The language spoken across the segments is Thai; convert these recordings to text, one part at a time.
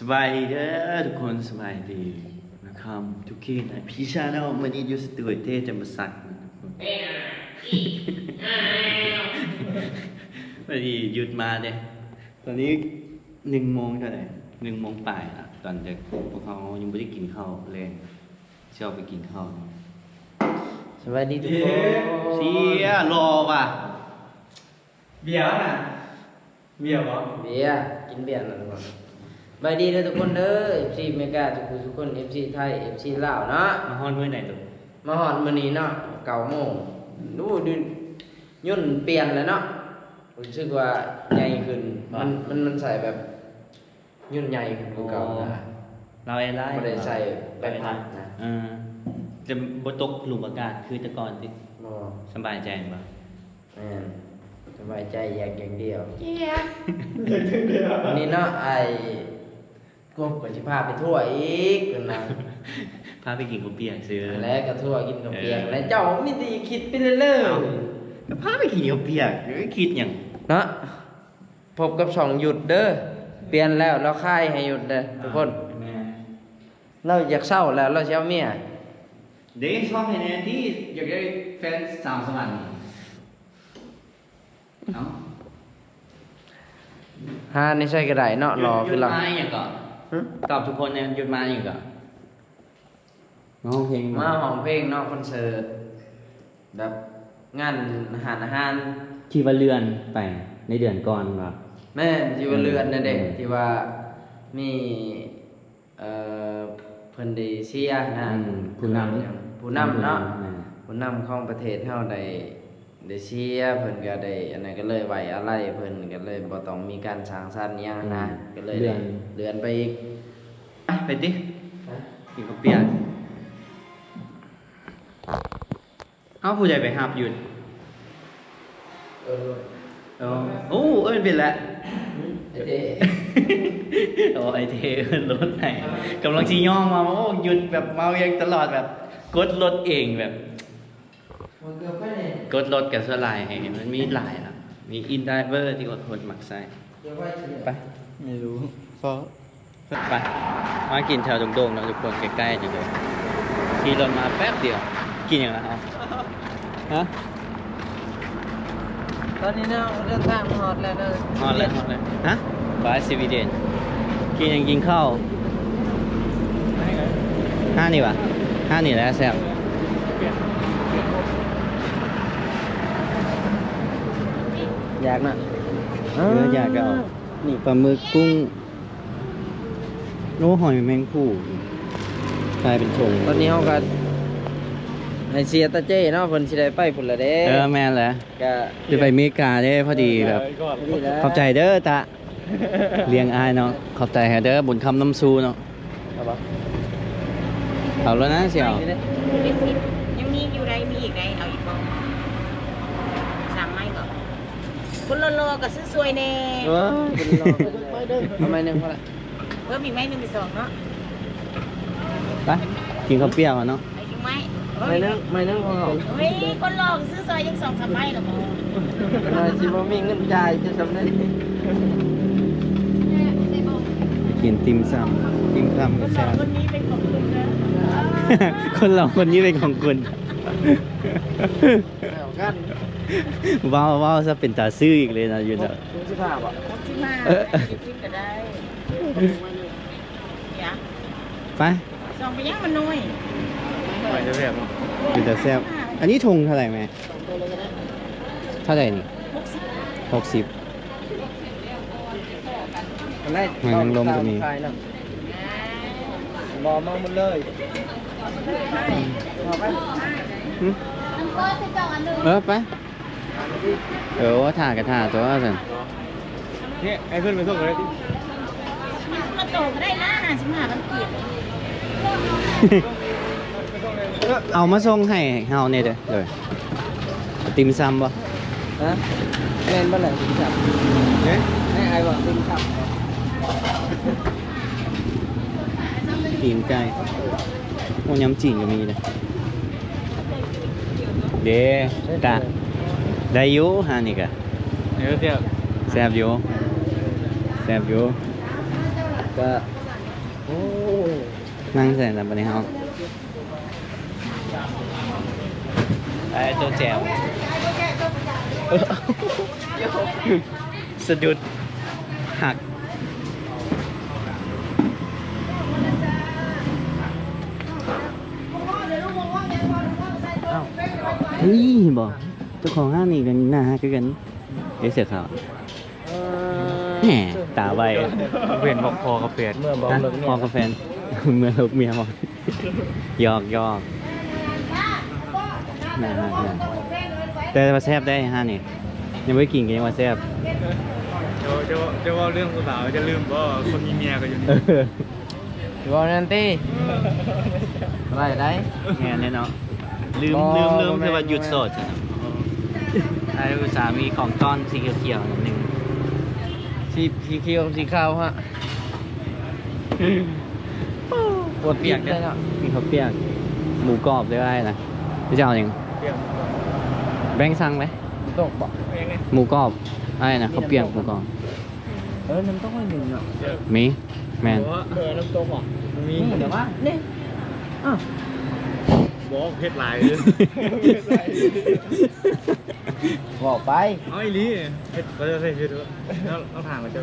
สบายดีเด้อทุกคนสบายดีนะครับทุกทีนะพี่ชาแนลวันนี้อยู่สตูดิโอจะมาสักวันนี้หยุดมาเลยตอนนี้1 โมงเท่าไหร่1 โมงปลายอ่ะตอนเด็กพวกเขายังไม่ได้กินข้าวเลยเชื่อไปกินข้าวสวัสดีทุกคน เชียรอว่ะเบียร์น่ะเบียร์บ่ เบียร์กินเบียร์นะทุกคนสวัสดีเลยทุกคนเด้อ FC เมกาทุกคน FC ไทย FC ลาวเนาะมาฮอนเมื่อไหร่ตัวมาฮอดมื้อนี้เนาะ9 โมงดูยุ่นเปลี่ยนแล้วเนาะรู้สึกว่าใหญ่ขึ้นมันใส่แบบยุ่นใหญ่ขึ้นกว่าเก่านะเราไอ้ไล่บ่ได้ใส่แบ็คพัดนะจะบ่ตกหลุมอากาศคือแต่ก่อนสิบ่ สบายใจบ่ แม่นสบายใจอย่างเดียวเบียร์เดียววันนี้เนาะกบก็สิพาไปทั่วอีกกันนะ พาไปกินข้าวเปียกซื้อแล้วก็ทั่วกินกับเปียกแล้วเจ้ามีดีคิดไปเรื่อยๆก็พาไปกินข้าวเปียกคิดหยังเนาะพบกับ2หยุดเด้อเปลี่ยนแล้วเราค่ายให้หยุดเด้อทุกคนเราอยากเศร้าแล้วเราสิเอาเมียเด้ชอบให้แน่ที่อยากได้แฟนสาวสวรรค์เอ้าหานี่ใช่ก็ได้เนาะรอคือเราหยุดมาอย่างก่อนตอบทุกคนเนี่ยหยุดมาอย่างก่อนร้องเพลงมาห้องเพลงเนาะคอนเสิร์ตแบบงานอาหารที่ว่าเลื่อนไปในเดือนก่อนว่าแม่ที่ว่าเลื่อนนั่นเด้ที่ว่ามีเพิ่นได้เชียร์นะผู้นำเนาะผู้นำของประเทศเฮาได้เชียร์เพิ่นก็ได้อันนั้นก็เลยไว้อะไรเพิ่นก็เลยบ่ต้องมีการสร้างสรรค์หยังนะก็เลยเลื่อนไปอีกไปติกินข้าวเปียกเอาผู้ใหญ่ไปหาบหยุดโอ้เอิ้นเป็นแล้วไอ้เท่ โอ้ไอเท่เอิ้นรถไหนกำลังสิย่องมาโอ้หยุดแบบเมายังตลอดแบบกดรถเองแบบกดรถกับสลายให้มันมีหลายนะมีอินไดเวอร์ที่อดทนหมักใส่ไปไม่รู้เพราะไปมากินชาโด่งๆนะทุกคนใกล้ๆจังเลยขี่รถมาแป๊บเดียวกินอย่างไรฮะตอนนี้เนาะเดินทางฮอดแล้วเด้อฮอดเลยฮะบาสวีเดนกินอย่างกินข้าว5นี่วะ5นี่แหละแซ่บอยากนะอยากก็เอานี่ปลาหมึกกุ้งโน้หอยแมงผู้กลายเป็นชงตอนนี้เฮาก็ให้เสียตาเจ้เนาะเพิ่นสิได้ไปพุ่นละเด้แม่นแหละก็จะไปอเมริกาเด้พอดีแบบขอบใจเด้อตาเลี้ยงอายเนาะขอบใจให้เด้อบุญคำน้ำซูเนาะเอาแล้วนะเสี่ยวยังมีอยู่ใดมีอีกใดเอาอีกบ่สั่งไม่ก่อนคนโลก็ซื้อสวยแน่ทำไมนึงเท่าไหร่เพิ่มอีกไหม1 2เนาะไปกินข้าวเปียกเนาะอีกไหมไม่นึงของเราเฮ้ยคนหลอกซื้อซอยยัง2-3 ไม้หรอบ่น่าสิบ่มีเงินจ่ายจะสำได้กินติ่มซำก็แซ่บคนนี้เป็นของคุณนะคนเราคนนี้เป็นของคุณว้าวซะเป็นตาซื่ออีกเลยนะอยู่เด้อ65บ่65คิดก็ได้ไปส่งไปยังมันน้อยไปจะแซ่บเป็นตาแซ่บอันนี้ถุงเท่าไหร่แม่เท่าไหร่นี่60หอยนางรมก็มีบอมาหมดเลยไปถ่ากับถ่าตัวสินี่ไอ้เพื่อนไปส่งเลยดิมาโตก็ได้นะ55มันเกียดเอามาส่งให้เฮาเนี่ยเด้อเลยติมซำบ่ฮะเล่นบ่เลยติมซำให้ไอ้บอกติมซำตีนไก่โอ้ยำจีนก็มีเลยเด้ตาได้อยู่ฮะนี่กะแซ่บอยู่ก็ โอ้ นั่งเสร็จแล้วปะเนี่ยเฮาไอ้ตัวแจวสะดุดหักนี่บอกเจ้าของห้างนี่กันหน้าฮักคือกันเดี๋ยวเสียข่าวแหมตาใบ เวียนบอกพอกับเปลี่ยน เมื่อบอก นะ เลิก พอ เนี่ย กับแฟน เมื่อลบเมียบอกหยอกหยอกนะฮะแต่ว่าแซ่บได้ฮะนี่ยังไม่กินกันยังว่าแซ่บ จะว่าเรื่องผู้สาวจะลืมว่าคนมีเมียก็อยู่นี่ บอกนั่นตีอะไรได้ แง่แน่เนาะลืม บ่ คือว่าหยุดโสดจ้ะไอ้สามีของต้อนสีเขียวๆนิดนึง สีเขียวสีขาวฮะปวดเปียกเลยเนาะ มีข้าวเปียกหมูกรอบด้วยได้นะพี่เจ้าอย่าง เปลี่ยน แบงค์สั่งไหม ตกบอก เองไง หมูกรอบอะไรนะข้าวเปียกหมูกรอบ น้ำตกไม่หนึ่งเนาะ มีแมน น้ำตกอ่ะมี นี่เดี๋ยวว่านี่อ้าว บอกเพชรหลายเลย บอกไป เอาอีลีเพชรก็จะใส่เพชรแล้วต้องถามมาเจอ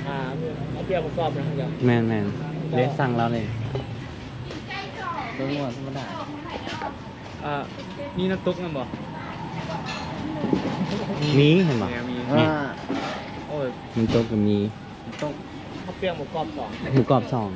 เอาเปรี้ยวประกอบนะครับ แมนเดี๋ยวสั่งเราเลย ตัวงวดธรรมดา มีน้ำตกนั่นบ่ มีเห็นปะ มี โอ้ย มันโต๊ะกับมี ต้องข้าวเปรี้ยวประกอบสอง หมูกรอบสอง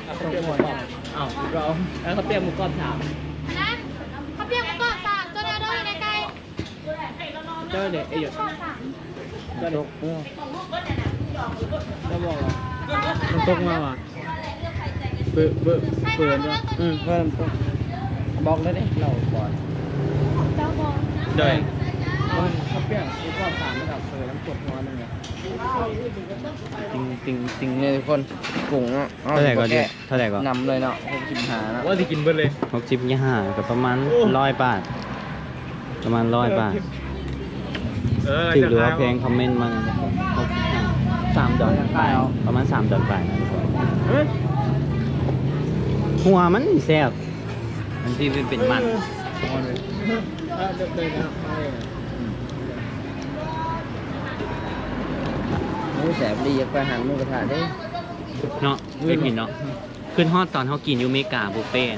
ข้าวเปรี้ยวประกอบอ้าวเราแล้วข้าวเปรี้ยวประกอบสาม นะเขาเปียกมาก่อนสามตัวเดียวด้วยในไกล เจ้าเด็กไอ้หยด ก่อนสาม เจ้าเด็กเจ้าบอกว่าน้ำตกมาว่ะเปิดด้วย เพิ่มน้ำตกบอกเลยดิเราก่อน เจ้าบอล โดย มันข้าวเปรี้ยวประกอบสามระดับเปิดน้ำตกมาหนึ่งอ่ะ ติงเนี่ยทุกคนกุ้งเนาะ เท่าไหร่ก็เดียวเท่าไหร่ก็ นำเลยเนาะ65เนาะ ว่าจะกินเบิร์เลย 65กับประมาณ100 บาท ประมาณ100 บาท ถือหรือว่าเพลงคอมเมนต์มานะครับ3 ดอลลาร์ประมาณ3 ดอลลาร์นะทุกคนหัวมันแซ่บมันที่เป็นมัน หมูแสบดีอยากไปหันหมูกระทะเด้ เนาะไม่ผิดเนาะขึ้นฮอดตอนเขากินอยูเมกาบุฟเฟ่ต์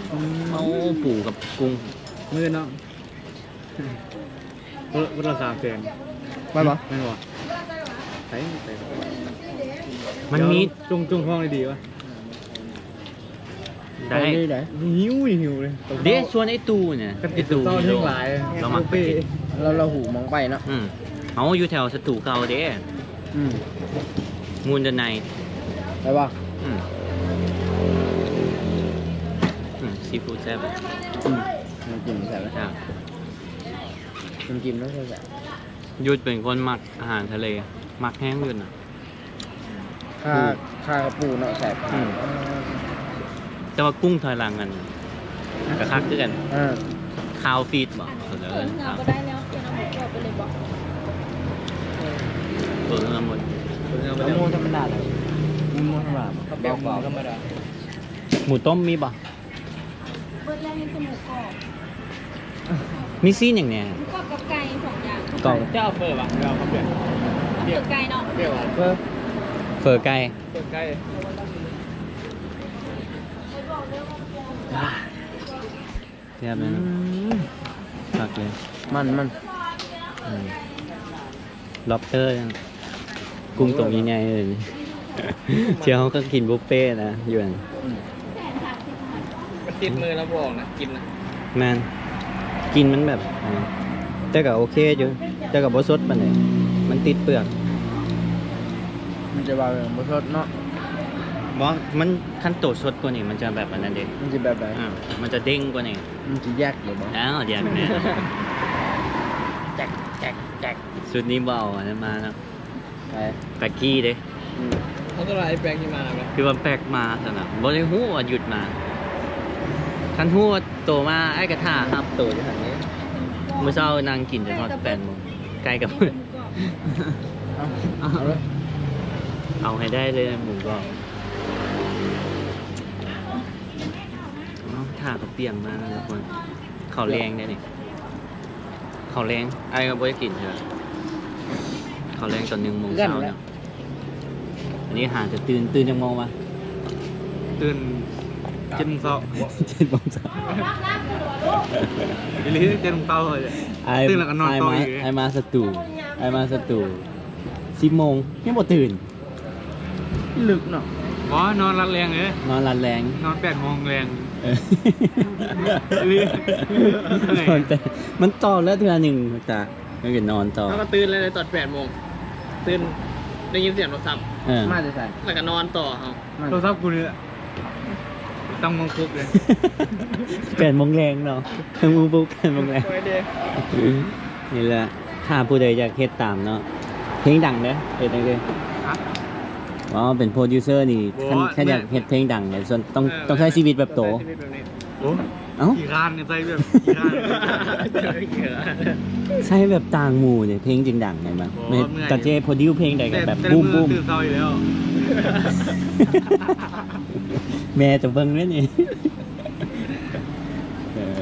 เอาปูกับกุ้ง มือเนาะวันละ300,000 ไปบ่ ไม่บอกใช่ไป มันมี จุงห้องดีวะ ได้ ได้ หิวเลย เดชชวนไอ้ตูเนี่ย กัน ไอ้ ติด ตู ต่อ ฮี เรื่ โร่ องหลาย เรามาไปกิน เราหูมองไปเนาะ เอาอยู่แถวสตูเก่าเด้ อืม มูลเดนไน ไปบ่ ซีฟู้ดแซ่บ น้ำจิ้มแสบไหม อ่ะ น้ำจิ้มต้องแสบ ยุดเป็นคนมักอาหารทะเล มักแห้งยุดนะ ข้ากระปูเนาะแสบ แต่ว่ากุ้งถอยหลังกันกระคักด้วยกัน ข้าวฟีดบอกเดี๋ยว เออ ค เงา รับ ก็ได้แล้วเดี๋ยวเอาหมูกรอบไปเลยบอก ตัวทั้งหมด น้ำมูธรรมดาเลยน้ำมูธรรมดา เขาเปรี้ยวธรรมดา หมูต้มมีป่ะ เบิร์ดแรกนี่คือหมูกรอบ มีซีนอย่างเนี้ย หมูกรอบกับไก่2 อย่าง กรอบ เจ้าเฟอร์ป่ะเราเขาเปรี้ยว เอาเปลือกไก่เนาะ เปรี้ยวอ่ะ เพิ่ม เฟอร์ไก่ เปรี้ยวใกล้ แซ่บเลยนะพักเลย มัน ล็อบสเตอร์กุ้งตัวใหญ่ๆเลยเชียวเขาก็กินบุฟเฟ่ต์นะอยู่อัน มันติดมือแล้วบอกนะกินนะ แมนกินมันแบบแต่ก็โอเคอยู่แต่ก็บ่สดปานใดมันติดเปลือก มันจะว่าเป็นบสดเนาะ บ่มันขั้นโตสดกว่านี้มันจะแบบอันนั้นเด้ มันจะแบบไหน มันจะเด้งกว่านี้ มันจะแยกหรือเปล่า อ้าวเดี๋ยวแม่ แจก สุดนี้บ่เอาอันนั้นมาเนาะ ไป แปลกกี้เด้ เขาก็เลยไอ้แปลงที่มาแล้ว คือว่าแปลกมาซั่นน่ะบ่ได้ฮู้ว่าหยุดมาคันฮู้ว่าโตมาไอ้กระทาครับโตอยู่หั่นนี้มื้อเช้านั่งกินจนฮอด8 โมงใกล้กับมื้อ เอาเลย เอาให้ได้เลยหมูกรอบถ่าเขาเปียงมากนะทุกคนเขาแรงได้นี่เขาแรงไอ้ก็บ่ได้กินเถอะเขาแรงตอน1 โมงเช้าเนี่ยอันนี้หาจะตื่นจังโมงวะ ตื่น7 โมงเช้า 7 โมงเช้า อีหลี7 โมงเช้าเลยตื่นแล้วก็นอนต่ออีก ไอมาสตู10 โมงยังบ่ตื่น ลึกเนาะ อ๋อนอนรัดแรงเลย นอนรันแรง นอน8 โมงแรง เออมันต่อแล้วเทื่อหนึ่งจ้ะก็คือนอนต่อ แล้วก็ตื่นเลยตอน8 โมงตื่นได้ยินเสียงโทรศัพท์ เออ มาจะใส่ แล้วก็นอนต่อเขาโทรศัพท์กูนี่ต้องมองคุกเลย 8 โมงแรงเนาะทั้งมูบุก8 โมงแรงนี่แหละถ้าผู้ใดอยากเฮ็ดตามเนาะเพลงดังเด้อเฮ็ดได้เลยอ๋อเป็นโปรดิวเซอร์นี่แค่อยากเฮ็ดเพลงดังเนี่ยส่วนต้องใช้ชีวิตแบบโต โอ้ เอ้า กี่คานเนี่ยใจแบบกี่คาน ใช่แบบต่างหมู่เนี่ยเพลงจึงดังไงมั้ย โอ้ ไม่ เมื่อย ตะเจโปรดิวเพลงใดก็แบบ แต่ บูม ตื่นเช้าอยู่แล้ว แม่จะเบิ่งด้วยนี่เออ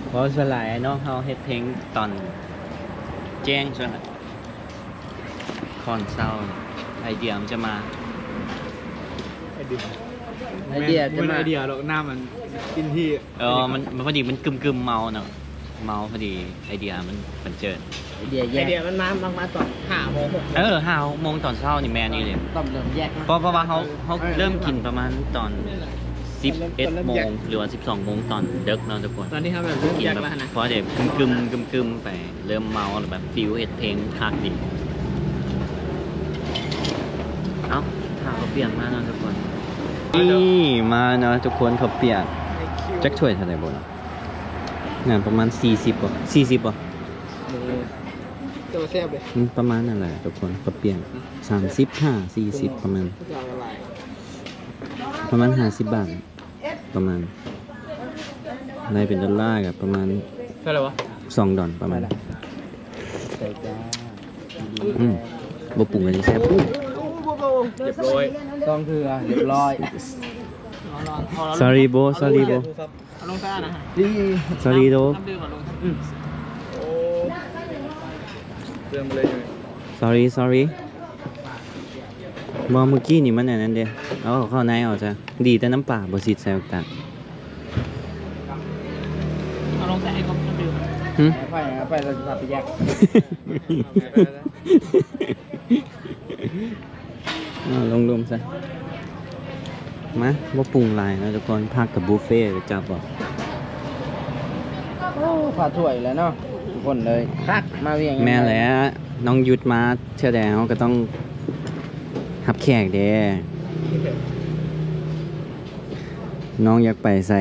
เพราะส่วนหลายเนาะเฮาเฮ็ดเพลงตอนแจ้งส่วนคอนเศร้าไอเดียมันจะมา ไอเดียจะ มัน มา ไอเดียหรอกหน้ามันกินที่ มันพอดีมันกึมเมาเนาะเมาพอดีไอเดียมันเจิด ไอเดียแย ไอก เดียมันมาตอน5 โมง 5 โมงตอนเช้านี่แม่นี่เลย ต้องเริ่มแยกนะ เพราะว่าเขาเริ่มกินประมาณตอน11 โมงหรือว่า12 โมงตอนดึกเนาะทุกคน ตอนนี้ครับแบบ กิน แยก แบบ แล้วนะ พอเดี๋ยวกึมไปเริ่มเมาหรือแบบฟิวเฮ็ดเพลงคักดิเอ้าถ้าเขาเปลี่ยนมาเนาะทุกคนนี่มาเนาะทุกคนเขาเปลี่ยนจักถ้วยเท่าไหร่บ่เนาะน่าประมาณ40บ่40บ่ ตัวแซ่บเลย ประมาณนั่นแหละทุกคนเขาเปลี่ยน35 40ประมาณ จะละลาย 50 บาทประมาณในเป็นดอลลาร์กับประมาณ เท่าไหร่วะ $2ประมาณ ใส่จ้า บ่ปรุงกันสิแซ่บ เรียบร้อย ต้องคือเรียบร้อย sorry bro เอาลงซ่านะฮะ ดี sorry bro น้ำดื่มลงโอ้เติมเลย sorry บ่เมื่อกี้นี่มันอันนั้นเด้เอาเข้าในเอาจ้ะดีแต่น้ำปลาบ่สิใส่ออกตา เอาลงใส่ไอ้ก๊อกน้ำดื่ม หึ ไปเราจะไปแยก ลงซะมาบ่ปรุงหลายนะทุกคนพักกับบุฟเฟ่ต์ไปจับบ่ พาถ้วยแล้วเนาะทุกคนเลยคักมาเวียง แม่นแหละน้องยุดมาเชื่อแล้วก็ต้องรับแขกเด้น้องอยากไปใส่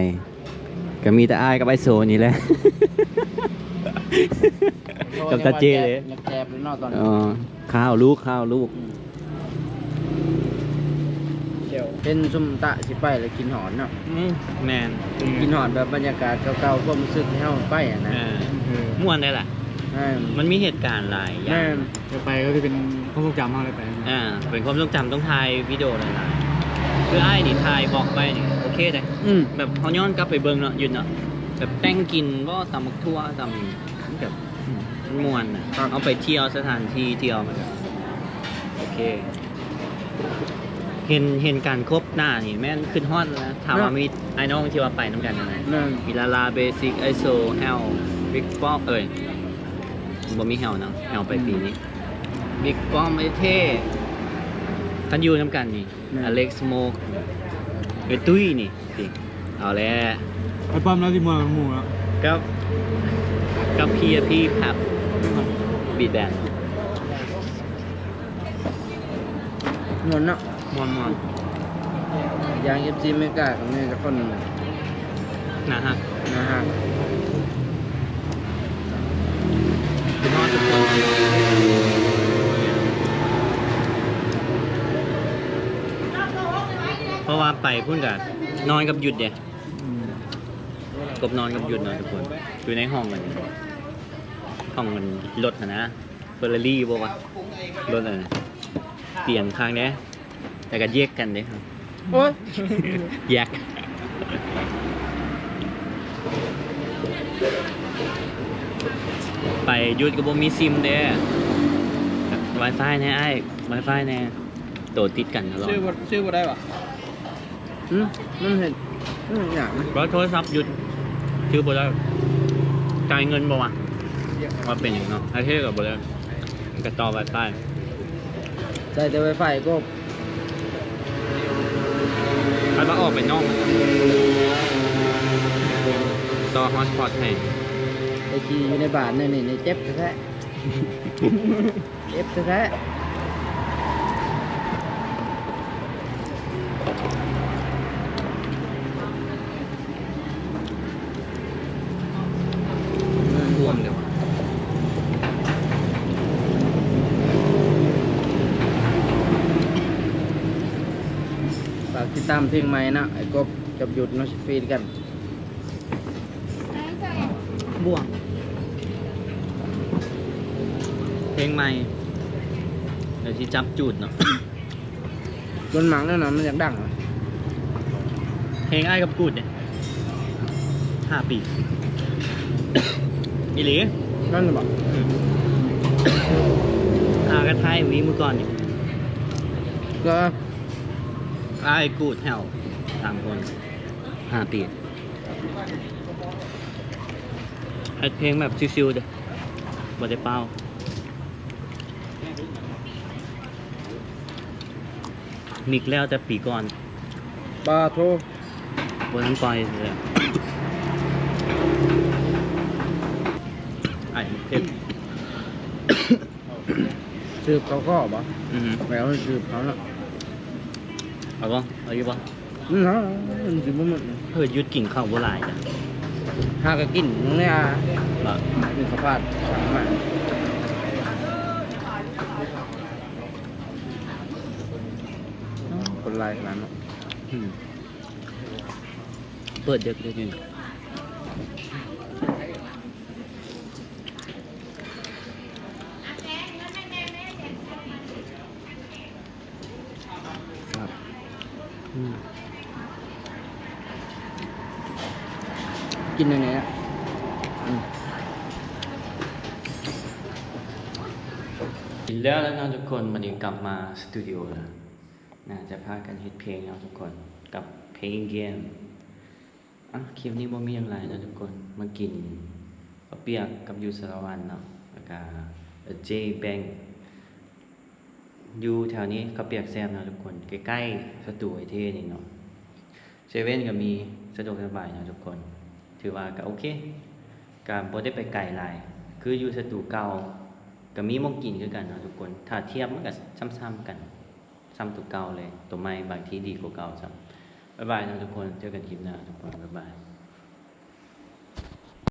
ก็มีแต่อ้ายกับไอโซนี่แหละ กับตาเจเลย แจบเลยเนาะตอนนี้ อ๋อข้าวลูก เดี๋ยว เป็นซุ่มตะสิไปเลยกินหอนเนาะ แมน กินหอนแบบบรรยากาศเก่าๆความรู้สึกที่เฮาไปอ่ะนะ ม่วนได้ล่ะ แม่น มันมีเหตุการณ์หลายอย่า แม่ ง น จะไปก็จะเป็นความทรงจำอะไรไป เป็นความทรงจำต้องถ่ายวิดีโอหลายๆคือไอ้ายนี่ถ่ายบอกไปนี่โอเคเลย แบบเขาย้อนกลับไปเบิ่งเนาะหยุดเนาะแบบแต่งกินว่าตำบักทั่วตำแบบมันม่วนน่ะเอาไปเที่ยวสถานที่เที่ยวมันก็โอเค เห็นการครบหน้านี่แม่นขึ้นฮอดแล้วนะถามว่ามีไอ้น้องที่ว่าไปน้ำกันยังไง แม่น มีลาลาเบสิกไอโซเฮลบิ๊กป้อมบ่มีเฮลเนาะเฮลไปปีนี้บิ๊กป้อมไอเท่กันอยู่น้ำกันนี่อเล็กสโมกไอตุ้ยนี่สิเอาแล้ว ไอ้ปั๊มแล้วที่มัวมันหมูแล้ว กับพี่พับบีดแบน หมดเนาะ มวน อย่าง FC ไม่กล้ากับนี่จะคน นะฮะ นะฮะ คุณพ่อทุกคนเพราะว่าไปพุ่นกับนอนกับหยุดเดียกบนอนกับหยุดนอนทุกคนอยู่ในห้องมันรถนะ เฟอร์รารี่บ่วะรถอะไรนะเปลี่ยนครั้งเนี้ยแต่ก็แยกกันเด้ครับ โอ้ย แยกไปหยุดก็บ่มีซิมเด้ Wi-Fi แน่ไอ้ Wi-Fi แน่โตติดกันตลอด ชื่อบ่ได้ปะ มันเห็นอย่างนะ รถโทรศัพท์หยุดชื่อบ่ได้จ่ายเงินบ่วะว่าเป็นอย่างเนาะไอ้เท่กับบ่ได้มันก็ต่อ Wi-Fi ใส่แต่ไวไฟก็ ถ้าเราออกไปนอกต่อ hotspot ให้ ไอจีอยู่ในบ้านนี่ในเจ็บแท้เจ็บแท้รวมเดี๋ยวฝากติดตามเพลงใหม่นะไอ้กบกับหยุดนอชฟีดกัน บ่วงเพลงใหม่เดี๋ยวที่จับจูดเนาะ จนหมังแล้วนะมันอยากดังเหรอ เพลงไอ้ายกับกูดเนี่ย5 ปีอีหลี นั่นจะบอก กระไทยวีมือก่อนนี่ ก็ ไอ้ายกูดแถว3 คน5 ปีไอ้เพลงแบบชิวๆเด้อบ่ได้เป้ามิกแล้วแต่ปีก่อน บาโท บนนั้นปล่อยเลยไอ้เผ็ด สืบเขาข้อบ่ อือ แมวมันสืบเขาเนาะ เอาบ่เอาอยู่บ่ นี่เนาะมันสืบมัน เฮ้ยหยุดกินข้าวบ่หลายจ้ะ หากกินเนี่ย บ่ มีข้าวผัดสั่งมาคนไล่ขนาดนั้น อืมเปิดเด็กเด็กนี่ ครับ อืม กินยังไงอ่ะ กินแล้วนะทุกคนวันนี้กลับมาสตูดิโอแล้วน่าจะพากันเฮ็ดเพลงแล้วทุกคนกับเพลงเกมคลิปนี้บ่มีอย่างไรนะทุกคนมากินข้าวเปียกกับยูสารวันเนาะแล้วก็เจแบงอยู่แถวนี้ข้าวเปียกแซ่บนะทุกคนใกล้ๆสตูไอเทนี่เนาะเซเว่นก็มีสะดวกสบายนะทุกคนถือว่าก็โอเคการบ่ได้ไปไกลหลายคืออยู่สตูเก่าก็มีหมองกินคือกันเนาะทุกคนถ้าเทียบมันก็ซ้ำๆกันซ้ำตัวเก่าเลยตัวใหม่บางทีดีกว่าเก่าซ้ำบ๊ายบายนะทุกคนเจอกันคลิปหน้าทุกคนบ๊ายบาย